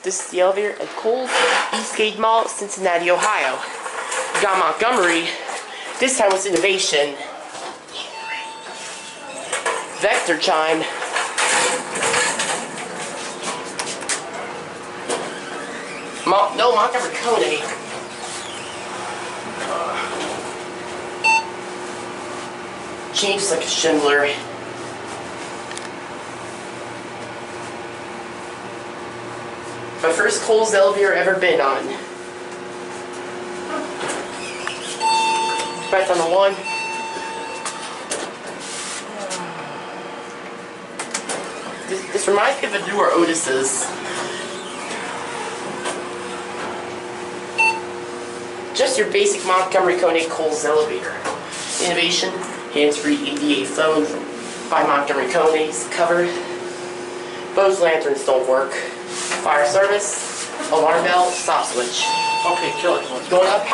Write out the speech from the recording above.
This is the elevator at Kohl's, EastGate Mall, Cincinnati, Ohio. We got Montgomery. This time with innovation. Vector chime. No, Montgomery KONE. Changes like a Schindler. My first Kohl's elevator ever been on. Back on the one. This reminds me of a newer Otis's. Just your basic Montgomery KONE Kohl's elevator. Innovation, hands-free EDA phone by Montgomery KONE's covered. Both lanterns don't work. Fire service, alarm bell, stop switch. Okay, kill it. Going up.